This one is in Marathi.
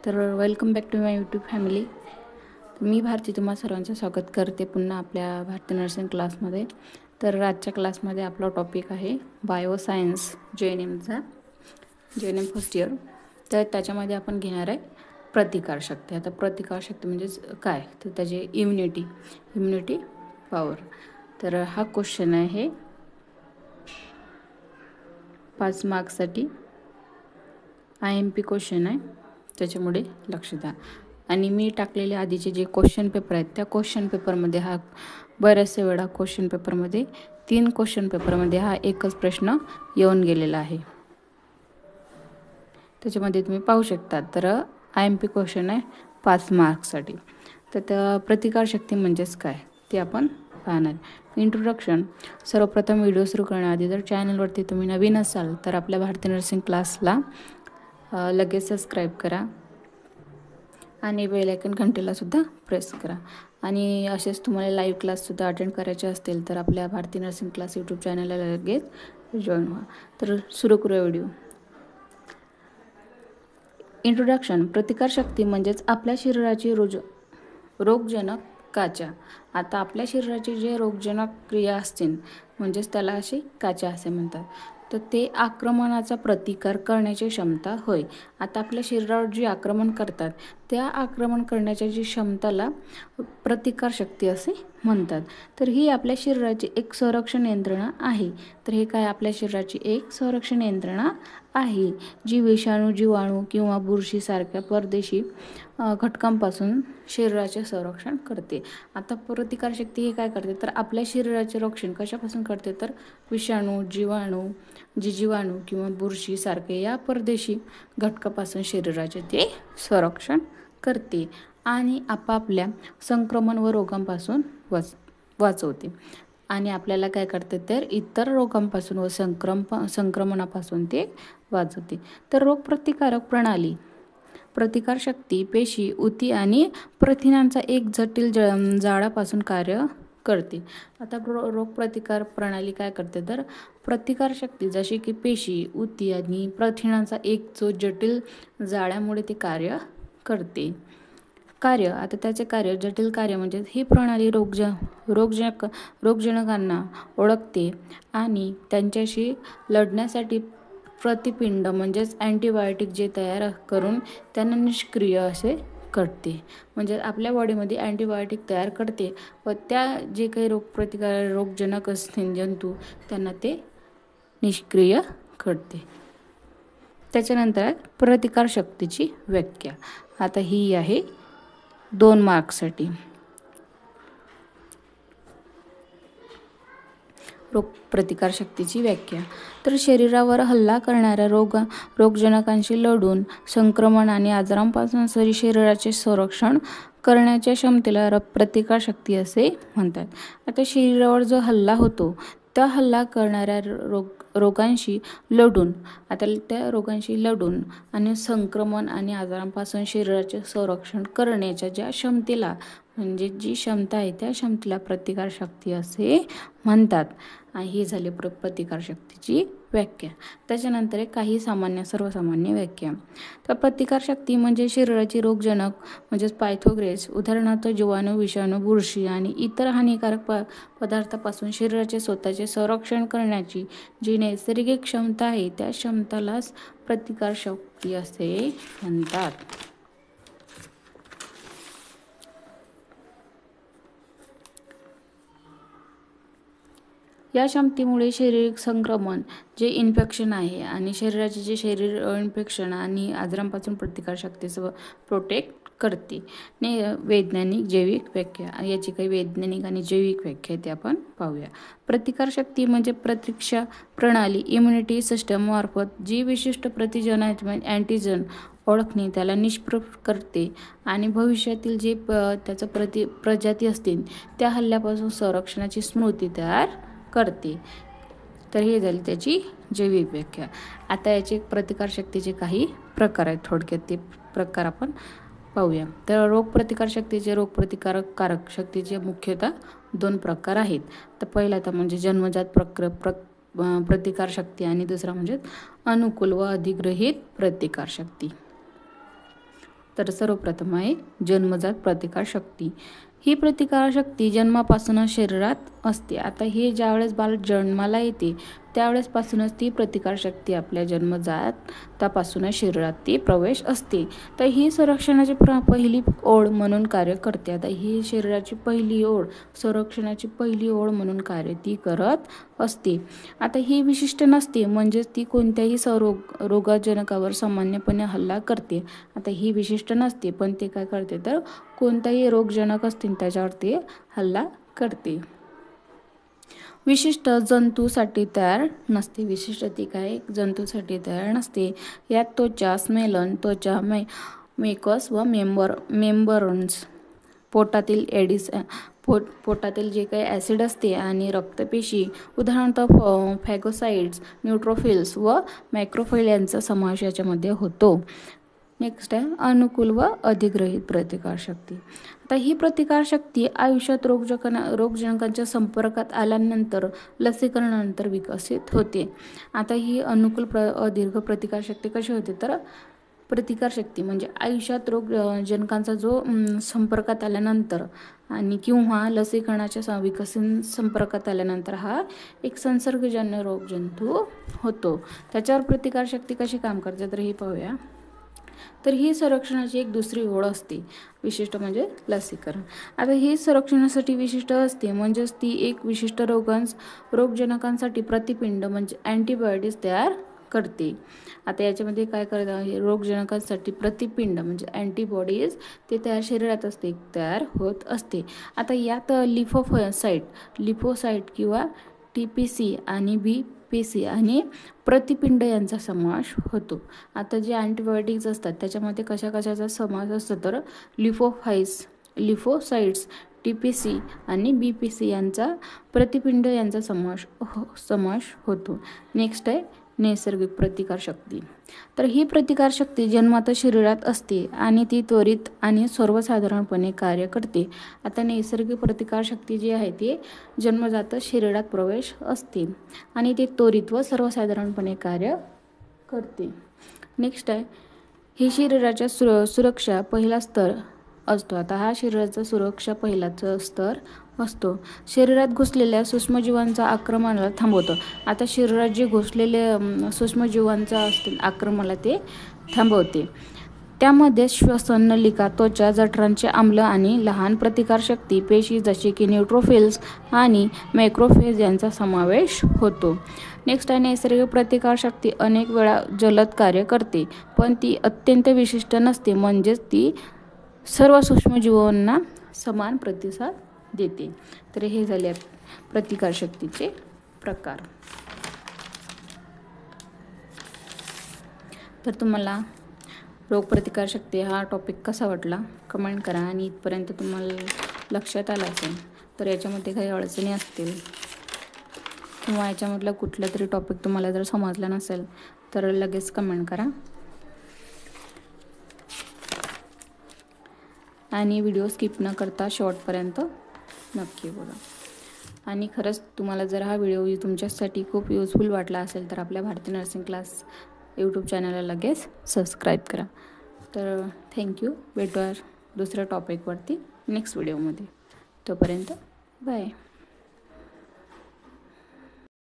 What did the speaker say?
तर welcome back to my YouTube family. मी भारती तुम्हा सर्वांचं स्वागत करते पुन्हा आपल्या भारती नर्सिंग क्लासमध्ये. तर आजच्या क्लासमध्ये आपला टॉपिक आहे बायोसायन्स JNMचा JNM फर्स्ट इयर. तर त्याच्यामध्ये आपण घेणार आहे प्रतिकारशक्ती. आता प्रतिकारशक्ती म्हणजेच काय, तर त्याचे इम्युनिटी पॉवर. तर हा क्वेश्चन आहे 5 मार्क्ससाठी IMP क्वेश्चन आहे, त्याच्यामुळे लक्ष द्या. आणि मी टाकलेले आधीचे जे क्वेश्चन पेपर आहेत त्या क्वेश्चन पेपरमध्ये हा बऱ्याचशा वेळा क्वेश्चन पेपरमध्ये 3 क्वेश्चन पेपरमध्ये हा एकच प्रश्न येऊन गेलेला आहे. त्याच्यामध्ये तुम्ही पाहू शकता. तर IMP क्वेश्चन आहे 5 मार्क्ससाठी. तर त्या प्रतिकारशक्ती म्हणजेच काय ते आपण पाहणार. इंट्रोडक्शन. सर्वप्रथम व्हिडिओ सुरू करण्याआधी जर चॅनलवरती तुम्ही नवीन असाल तर आपल्या भारती नर्सिंग क्लासला लगेच सबस्क्राईब करा आणि बेल आयकॉन घंटेला सुद्धा प्रेस करा. आणि असेच तुम्हाला लाईव्ह क्लाससुद्धा अटेंड करायचे असतील तर आपल्या भारती नर्सिंग क्लास यूट्यूब चॅनलला लगेच जॉईन व्हा. तर सुरू करूया व्हिडिओ. इंट्रोडक्शन. प्रतिकारशक्ती म्हणजेच आपल्या शरीराची रोगजनक काचा. आता आपल्या शरीराची जे रोगजनक क्रिया असतील म्हणजेच त्याला अशी काचा असे म्हणतात. तर ते आक्रमणाचा प्रतिकार करण्याची क्षमता होय. आता आपल्या शरीरावर जे आक्रमण करतात त्या आक्रमण करण्याच्या जी क्षमताला प्रतिकारशक्ती असे म्हणतात. तर ही आपल्या शरीराची एक संरक्षण यंत्रणा आहे. तर हे काय, आपल्या शरीराची एक संरक्षण यंत्रणा आहे जी विषाणू, जीवाणू किंवा बुरशीसारख्या परदेशी घटकांपासून शरीराचे संरक्षण करते. आता प्रतिकारशक्ती हे काय करते, तर आपल्या शरीराचे रक्षण कशापासून करते, तर विषाणू, जीवाणू किंवा बुरशीसारखे या परदेशी घटकापासून शरीराचे ते संरक्षण करते आणि आपापल्या संक्रमण व रोगांपासून वाचवते. आणि आपल्याला काय करते, तर इतर रोगांपासून व संक्रमणापासून ते वाचवते. तर रोगप्रतिकारक प्रणाली. प्रतिकारशक्ती पेशी, ऊती आणि प्रथिनांचा एक जटिल जाळापासून कार्य करते. आता रोगप्रतिकार प्रणाली काय करते, तर प्रतिकारशक्ती जशी की पेशी, ऊती आणि प्रथिनांचा एक जो जटिल जाळ्यामुळे ते कार्य करते. कार्य. आता त्याचे कार्य, जटिल कार्य म्हणजे ही प्रणाली रोगजनकांना ओळखते आणि त्यांच्याशी लढण्यासाठी प्रतिपिंड म्हणजेच अँटीबायोटिक जे तयार करून त्यांना निष्क्रिय असे करते. म्हणजे आपल्या बॉडीमध्ये अँटीबायोटिक तयार करते व त्या जे काही रोगजनक असतील जंतू त्यांना ते निष्क्रिय करते. त्याच्यानंतर प्रतिकारशक्तीची व्याख्या. आता ही आहे 2 मार्क्ससाठी. रोगप्रतिकारशक्तीची व्याख्या. तर शरीरावर हल्ला करणाऱ्या रोगजनकांशी लढून संक्रमण आणि आजारांपासून शरीराचे संरक्षण करण्याच्या क्षमतेला प्रतिकारशक्ती असे म्हणतात. आता शरीरावर जो हल्ला होतो त्या हल्ला करणाऱ्या रोगांशी लढून आणि संक्रमण आणि आजारांपासून शरीराचे संरक्षण करण्याच्या ज्या क्षमतेला म्हणजे जी क्षमता आहे त्या क्षमतेला प्रतिकारशक्ती असे म्हणतात. ही झाली प्रतिकारशक्तीची व्याख्या. त्याच्यानंतर काही सर्वसामान्य व्याख्या. तर प्रतिकारशक्ती म्हणजे शरीराची रोगजनक म्हणजेच पायथोग्रेस, उदाहरणार्थ जीवाणू, विषाणू, बुरशी आणि इतर हानिकारक पदार्थापासून शरीराचे स्वतःचे संरक्षण करण्याची जी नैसर्गिक क्षमता आहे त्या क्षमतालाच प्रतिकारशक्ती असे म्हणतात. या क्षमतेमुळे शारीरिक संक्रमण जे इन्फेक्शन आहे आणि शरीराचे जे इन्फेक्शन आणि आजारांपासून प्रतिकारशक्तीचं प्रोटेक्ट करते. वैज्ञानिक जैविक व्याख्या. याची काही वैज्ञानिक आणि जैविक व्याख्या ते आपण पाहूया. प्रतिकारशक्ती म्हणजे प्रतिरक्षा प्रणाली इम्युनिटी सिस्टम मार्फत जी विशिष्ट अँटीजन ओळखणे त्याला निष्प्रभ करते आणि भविष्यातील जे त्याचं प्रजाती असतील त्या हल्ल्यापासून संरक्षणाची स्मृती तयार करते. तर हे झाली त्याची जैविक व्याख्या. आता याचे प्रतिकारशक्तीचे काही प्रकार आहेत, थोडक्यात ते प्रकार आपण पाहूया. तर रोगप्रतिकारक शक्तीचे मुख्यतः 2 प्रकार आहेत. तर पहिला तर म्हणजे जन्मजात प्रतिकारशक्ती आणि दुसरा म्हणजे अनुकूल व अधिग्रहित प्रतिकारशक्ती. तर सर्वप्रथम आहे जन्मजात प्रतिकारशक्ती. ही प्रतिकारशक्ती जन्मापासूनच शरीरात असते. आता हे ज्यावेळेस बाळ जन्माला येते त्यावेळेसपासूनच ती प्रतिकारशक्ती आपल्या जन्मजातापासूनच शरीरात ती प्रवेश असते. तर ही संरक्षणाची पहिली ओळ म्हणून कार्य करते. आता ही शरीराची पहिली ओळ, संरक्षणाची पहिली ओळ म्हणून कार्य ती करत असते. आता ही विशिष्ट नसते, म्हणजेच ती कोणत्याही रोगजनकावर सामान्यपणे हल्ला करते. आता ही विशिष्ट नसते, पण ते काय करते तर कोणताही रोगजनक असतील त्याच्यावर ते हल्ला करते. विशिष्ट जंतूसाठी तयार नसते. विशिष्ट ती काय जंतूसाठी तयार नसते. यात त्वचा, स्मेलन, त्वचा, मेकस व मेंबरन्स, पोटातील एडिस, पोटातील जे काही ॲसिड असते आणि रक्तपेशी, उदाहरणार्थ फॅगोसाइट्स, न्यूट्रोफिल्स व मॅक्रोफाइल यांचा समावेश याच्यामध्ये होतो. नेक्स्ट आहे अनुकूल व अधिग्रहित प्रतिकारशक्ती. आता ही प्रतिकारशक्ती आयुष्यात रोगजनकांच्या संपर्कात आल्यानंतर लसीकरणानंतर विकसित होते. आता ही अनुकूल अधिग्रहित प्रतिकारशक्ती कशी होते तर प्रतिकारशक्ती म्हणजे आयुष्यात रोगजनकांचा जो संपर्कात आल्यानंतर आणि किंवा लसीकरणाच्या विकसित संपर्कात आल्यानंतर हा एक संसर्गजन्य रोगजंतू होतो. त्याच्यावर प्रतिकारशक्ती कशी काम करते तर हे पाहूया. तर ही संरक्षणाची एक दुसरी ओळ असते, विशिष्ट म्हणजे लसीकरण. आता ही संरक्षणासाठी विशिष्ट असते, म्हणजेच ती एक विशिष्ट रोगजनकांसाठी प्रतिपिंड म्हणजे अँटीबायोटिक्स तयार करते. आता याच्यामध्ये काय करतात हे रोगजनकांसाठी प्रतिपिंड म्हणजे अँटीबॉडीज ते शरीरात तयार होत असते. आता यात लिफोसाइट किंवा TPC आणि BPC आणि प्रतिपिंड यांचा समावेश होतो. आता जे अँटीबायोटिक्स असतात त्याच्यामध्ये कशाचा समावेश असतो तर लिफोसाइट्स, TPC आणि BPC यांचा प्रतिपिंड यांचा समावेश होतो. नेक्स्ट आहे नैसर्गिक प्रतिकारशक्ती. तर ही प्रतिकारशक्ती जन्मातच शरीरात असते आणि ती त्वरित आणि सर्वसाधारणपणे कार्य करते. आता नैसर्गिक प्रतिकारशक्ती जी आहे ती जन्मजातच शरीरात प्रवेश असते आणि ती त्वरित व सर्वसाधारणपणे कार्य करते. नेक्स्ट आहे ही शरीराच्या सुरक्षा पहिला स्तर असतो. आता हा शरीराचा सुरक्षा पहिलाच स्तर असतो. शरीरात घुसलेल्या सूक्ष्मजीवांचा आक्रमणाला थांबवतो. आता शरीरात जे घुसलेले सूक्ष्मजीवांचा असतील आक्रमणाला ते थांबवते. त्यामध्ये श्वसन नलिका, त्वचा, जठरांचे आम्ल आणि लहान प्रतिकारशक्ती पेशी जसे की न्यूट्रोफिल्स आणि मॅक्रोफेज यांचा समावेश होतो. नेक्स्ट आहे नैसर्गिक प्रतिकारशक्ती अनेक वेळा जलद कार्य करते, पण ती अत्यंत विशिष्ट नसते, म्हणजेच ती सर्व सूक्ष्मजीवांना समान प्रतिसाद देते. तर हे झाले प्रतिकारशक्तीचे प्रकार. तर तुम्हाला रोगप्रतिकारशक्ती हा टॉपिक कसा वाटला कमेंट करा आणि इथपर्यंत तुम्हाला लक्षात आलं असेल तर याच्यामध्ये काही अडचणी असतील किंवा याच्यामधला कुठला तरी टॉपिक तुम्हाला जर समजला नसेल तर लगेच कमेंट करा आणि व्हिडिओ स्किप न करता शेवटपर्यंत नक्की बघा. आणि खरंच तुम्हाला जर हा व्हिडिओ तुमच्यासाठी खूप युजफुल वाटला असेल तर आपल्या भारती नर्सिंग क्लास यूट्यूब चॅनलला लगेच सबस्क्राईब करा. तर थँक्यू. भेटूया दुसऱ्या टॉपिकवरती नेक्स्ट व्हिडिओमध्ये. तोपर्यंत बाय.